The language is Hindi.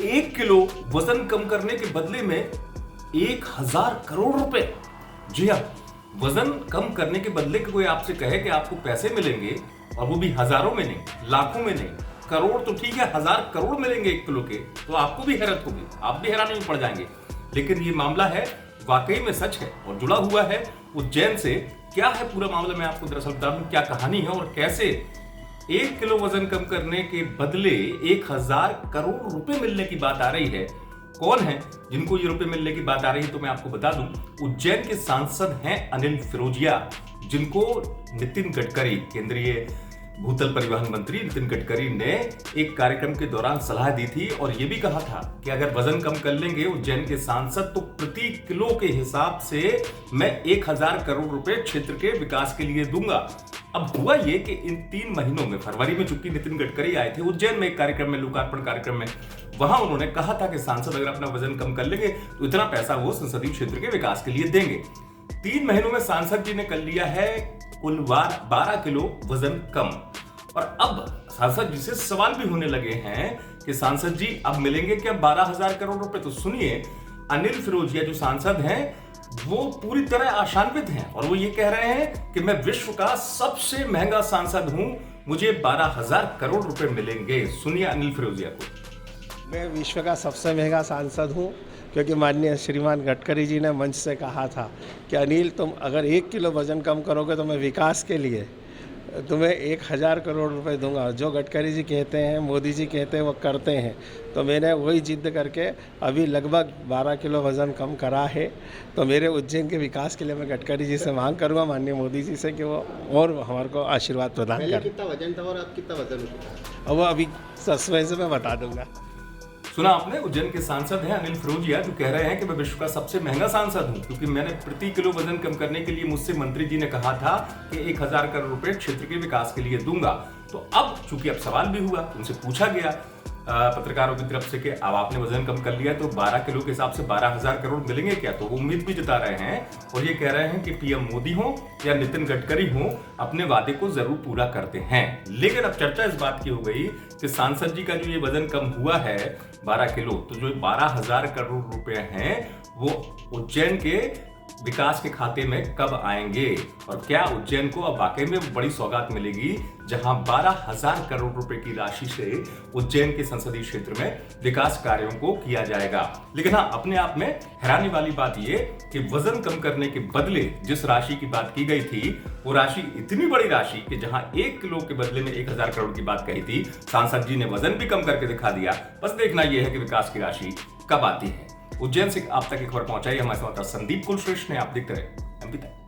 1 किलो वजन कम करने के बदले में 1000 करोड़ रुपए। जी हाँ, वजन कम करने के बदले कोई आपसे कहे कि आपको पैसे मिलेंगे, और वो भी हजारों में नहीं, लाखों में नहीं, करोड़ तो ठीक है, 1000 करोड़ मिलेंगे 1 किलो के, तो आपको भी हैरत होगी, आप भी हैरानी में पड़ जाएंगे। लेकिन ये मामला है वाकई में सच है और जुड़ा हुआ है उज्जैन से। क्या है पूरा मामला, मैं आपको दरअसल बता दूं क्या कहानी है और कैसे 1 किलो वजन कम करने के बदले 1000 करोड़ रुपए मिलने की बात आ रही है। कौन है जिनको ये रुपए मिलने की बात आ रही है, तो मैं आपको बता दूं, उज्जैन के सांसद हैं अनिल फिरोजिया, जिनको नितिन गडकरी, केंद्रीय भूतल परिवहन मंत्री नितिन गडकरी ने एक कार्यक्रम के दौरान सलाह दी थी और यह भी कहा था कि अगर वजन कम कर लेंगे उज्जैन के सांसद तो प्रति किलो के हिसाब से मैं 1000 करोड़ रुपए क्षेत्र के विकास के लिए दूंगा। अब हुआ ये कि इन 3 महीनों में, फरवरी में चूंकि नितिन गडकरी आए थे उज्जैन में एक कार्यक्रम में, लोकार्पण कार्यक्रम में, वहां उन्होंने कहा था कि सांसद अगर अपना वजन कम कर लेंगे तो इतना पैसा वो संसदीय क्षेत्र के विकास के लिए देंगे। 3 महीनों में सांसद जी ने कर लिया है कुल 12 किलो वजन कम। और अब सांसद जी से सवाल भी होने लगे हैं कि सांसद जी अब मिलेंगे क्या 12,000 करोड़ रुपए? तो सुनिए, अनिल फिरोजिया जो सांसद हैं वो पूरी तरह आशान्वित हैं और वो ये कह रहे हैं कि मैं विश्व का सबसे महंगा सांसद हूं, मुझे 12,000 करोड़ रुपए मिलेंगे। सुनिए अनिल फिरोजिया को। मैं विश्व का सबसे महंगा सांसद हूं क्योंकि माननीय श्रीमान गडकरी जी ने मंच से कहा था कि अनिल तुम अगर 1 किलो वजन कम करोगे तो मैं विकास के लिए तुम्हें 1000 करोड़ रुपए दूंगा। जो गडकरी जी कहते हैं, मोदी जी कहते हैं, वो करते हैं। तो मैंने वही जिद्द करके अभी लगभग 12 किलो वज़न कम करा है। तो मेरे उज्जैन के विकास के लिए मैं गडकरी जी से मांग करूंगा, माननीय मोदी जी से, कि वो और हमारे को आशीर्वाद प्रदान करें। कितना वजन था और अब कितना वजन है? अब वो अभी सस्पेंस से मैं बता दूंगा। सुना आपने, उज्जैन के सांसद हैं अनिल फिरोजिया जो कह रहे हैं कि मैं विश्व का सबसे महंगा सांसद हूं क्योंकि मैंने प्रति किलो वजन कम करने के लिए मुझसे मंत्री जी ने कहा था कि 1000 करोड़ रुपए क्षेत्र के विकास के लिए दूंगा। तो अब चूंकि अब सवाल भी हुआ, उनसे पूछा गया पत्रकारों की तरफ से कि अब आपने वजन कम कर लिया तो 12 किलो के हिसाब से 12,000 करोड़ मिलेंगे क्या? तो वो उम्मीद भी जता रहे हैं और ये कह रहे हैं कि पीएम मोदी हो या नितिन गडकरी हो, अपने वादे को जरूर पूरा करते हैं। लेकिन अब चर्चा इस बात की हो गई कि सांसद जी का जो ये वजन कम हुआ है 12 किलो, तो जो 12,000 करोड़ रुपए हैं वो उज्जैन के विकास के खाते में कब आएंगे और क्या उज्जैन को अब वाकई में बड़ी सौगात मिलेगी जहां 12,000 करोड़ रुपए की राशि से उज्जैन के संसदीय क्षेत्र में विकास कार्यों को किया जाएगा। लेकिन हाँ, अपने आप में हैरानी वाली बात यह कि वजन कम करने के बदले जिस राशि की बात की गई थी वो राशि इतनी बड़ी राशि कि जहां 1 किलो के बदले में 1000 करोड़ की बात कही थी, सांसद जी ने वजन भी कम करके दिखा दिया। बस देखना यह है कि विकास की राशि कब आती है। उज्जैन से आप तक एक खबर पहुंचाई हमारे संवाददाता संदीप कुलश्रेष्ठ ने। आप देखते रहे एमपी तक।